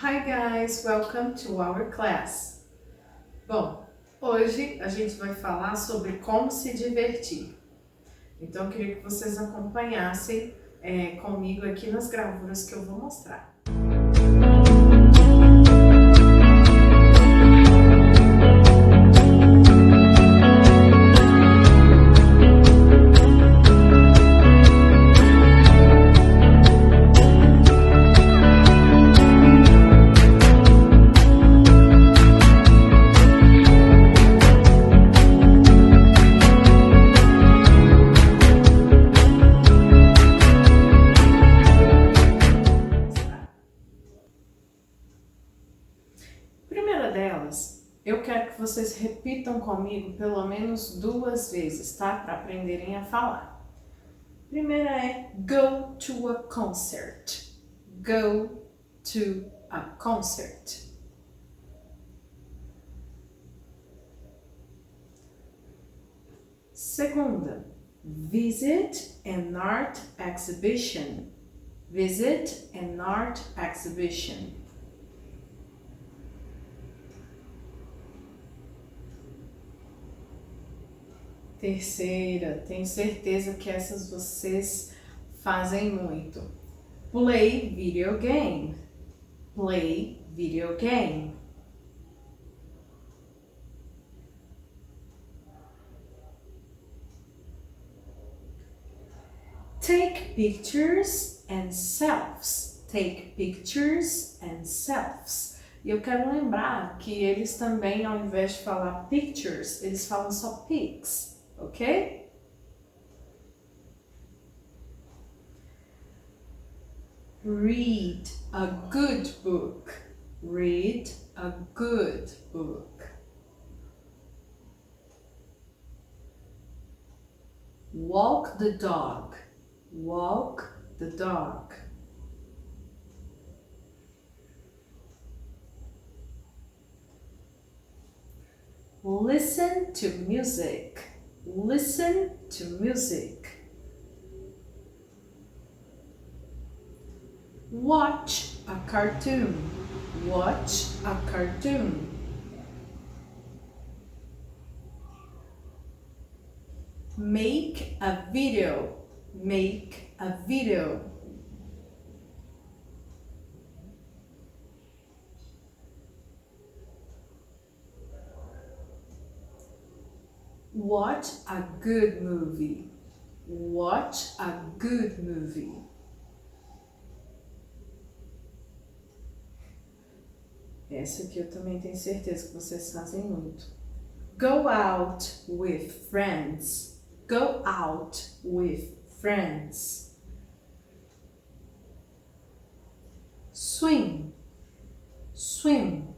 Hi guys, welcome to our class. Bom, hoje a gente vai falar sobre como se divertir. Então eu queria que vocês acompanhassem comigo aqui nas gravuras que eu vou mostrar. Primeira delas, eu quero que vocês repitam comigo pelo menos 2 vezes, tá? Para aprenderem a falar. Primeira é go to a concert. Go to a concert. Segunda, visit an art exhibition. Visit an art exhibition. Terceira, tenho certeza que essas vocês fazem muito. Play video game. Play video game. Take pictures and selfies. Take pictures and selfies. E eu quero lembrar que eles também, ao invés de falar pictures, eles falam só pics, ok? Read a good book. Read a good book. Walk the dog. Walk the dog. Listen to music. Listen to music. Watch a cartoon. Watch a cartoon. Make a video. Make a video. Watch a good movie. Watch a good movie. Essa aqui eu também tenho certeza que vocês fazem muito. Go out with friends. Go out with friends. Swim. Swim.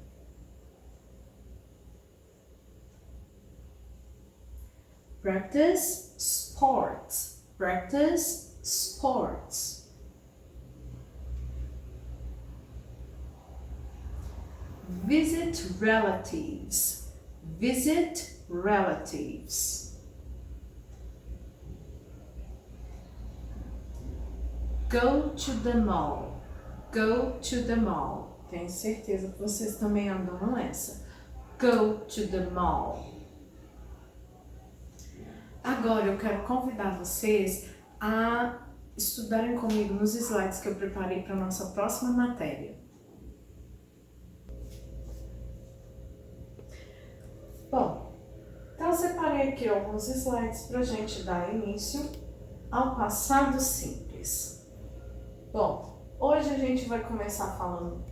Practice sports. Practice sports. Visit relatives. Visit relatives. Go to the mall. Go to the mall. Tenho certeza que vocês também andam nessa. Go to the mall. Agora eu quero convidar vocês a estudarem comigo nos slides que eu preparei para a nossa próxima matéria. Bom, então eu separei aqui alguns slides para a gente dar início ao passado simples. Bom, hoje a gente vai começar falando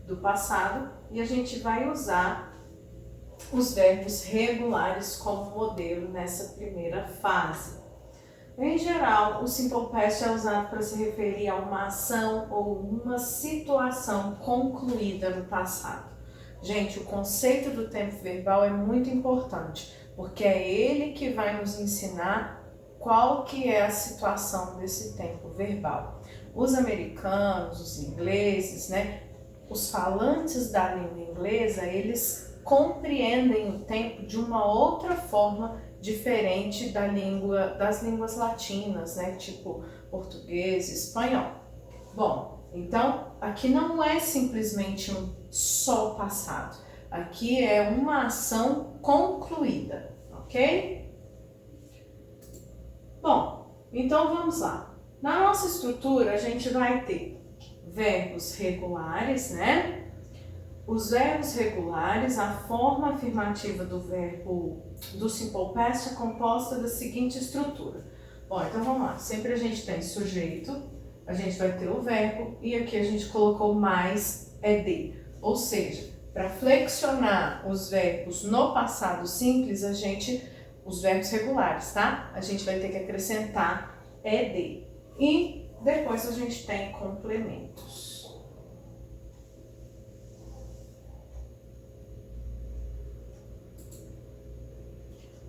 do passado e a gente vai usar os verbos regulares como modelo nessa primeira fase. Em geral, o simple past é usado para se referir a uma ação ou uma situação concluída no passado. Gente, o conceito do tempo verbal é muito importante, porque é ele que vai nos ensinar qual que é a situação desse tempo verbal. Os americanos, os ingleses, os falantes da língua inglesa, eles compreendem o tempo de uma outra forma diferente das línguas latinas, tipo português e espanhol. Bom, Então, aqui não é simplesmente um só passado. Aqui é uma ação concluída, ok? Bom, então vamos lá. Na nossa estrutura, a gente vai ter verbos regulares, né? Os verbos regulares, a forma afirmativa do verbo do simple past é composta da seguinte estrutura. Bom, então vamos lá. Sempre a gente tem sujeito, a gente vai ter o verbo e aqui a gente colocou mais ed. Ou seja, para flexionar os verbos no passado simples, os verbos regulares, tá? A gente vai ter que acrescentar ed. E depois a gente tem complementos.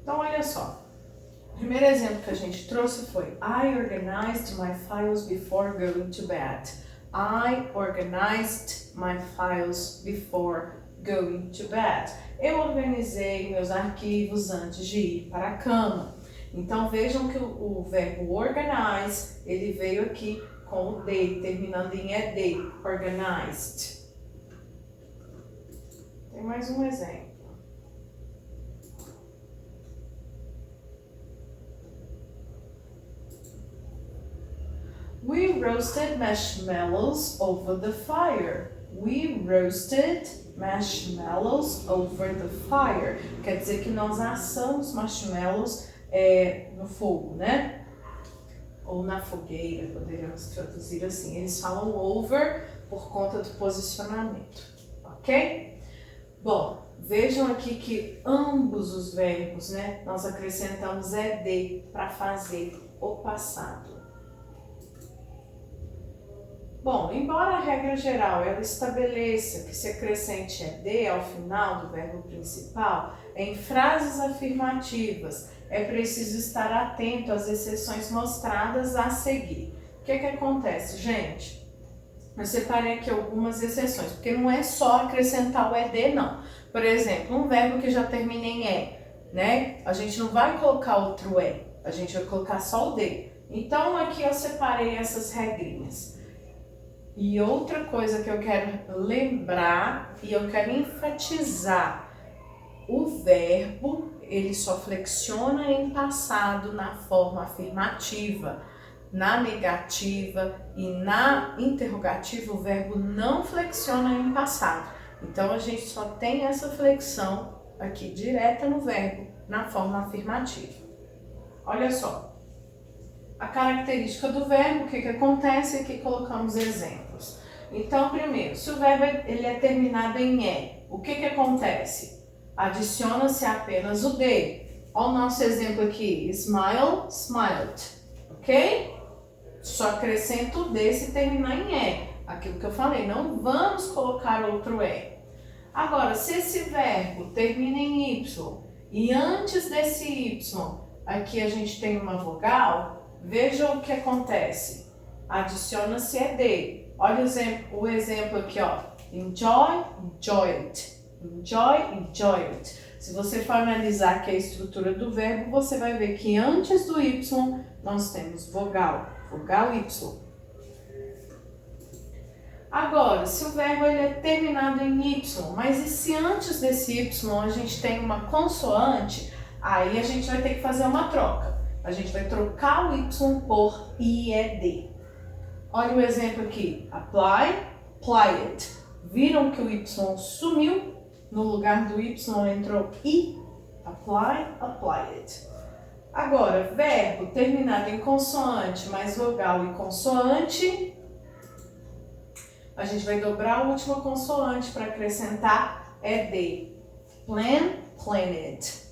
Então, olha só. O primeiro exemplo que a gente trouxe foi I organized my files before going to bed. I organized my files before going to bed. Eu organizei meus arquivos antes de ir para a cama. Então, vejam que o verbo organize, ele veio aqui com o D, terminando em ED, organized. Tem mais um exemplo. We roasted marshmallows over the fire. We roasted marshmallows over the fire. Quer dizer que nós assamos marshmallows no fogo, né? Ou na fogueira, poderíamos traduzir assim. Eles falam over por conta do posicionamento, ok? Bom, vejam aqui que ambos os verbos, né? Nós acrescentamos ed para fazer o passado. Bom, embora a regra geral ela estabeleça que se acrescente ed ao final do verbo principal, em frases afirmativas é preciso estar atento às exceções mostradas a seguir. O que acontece, gente? Eu separei aqui algumas exceções, porque não é só acrescentar o ed, não. Por exemplo, um verbo que já termina em e, né? A gente não vai colocar outro e, a gente vai colocar só o d. Então, aqui eu separei essas regrinhas. E outra coisa que eu quero lembrar e eu quero enfatizar, o verbo, ele só flexiona em passado na forma afirmativa. Na negativa e na interrogativa, o verbo não flexiona em passado. Então, a gente só tem essa flexão aqui direta no verbo, na forma afirmativa. Olha só. A característica do verbo, o que acontece? Aqui colocamos exemplos. Então, primeiro, se o verbo ele é terminado em E, o que acontece? Adiciona-se apenas o D. Olha o nosso exemplo aqui, smile, smiled, ok? Só acrescento o D se terminar em E. Aquilo que eu falei, não vamos colocar outro E. Agora, se esse verbo termina em Y e antes desse Y, aqui a gente tem uma vogal, veja o que acontece. Adiciona-se ed. Olha o exemplo aqui, ó. Enjoy, enjoyed. Enjoy, enjoyed. Se você for analisar aqui a estrutura do verbo, você vai ver que antes do y nós temos vogal, vogal y. Agora, se o verbo ele é terminado em y, mas e se antes desse y a gente tem uma consoante, aí a gente vai ter que fazer uma troca. A gente vai trocar o y por ied. Olha o exemplo aqui. Apply, applied. Viram que o y sumiu? No lugar do y entrou i. Apply, applied. Agora, verbo terminado em consoante mais vogal e consoante. A gente vai dobrar a última consoante para acrescentar ed. Plan, planned.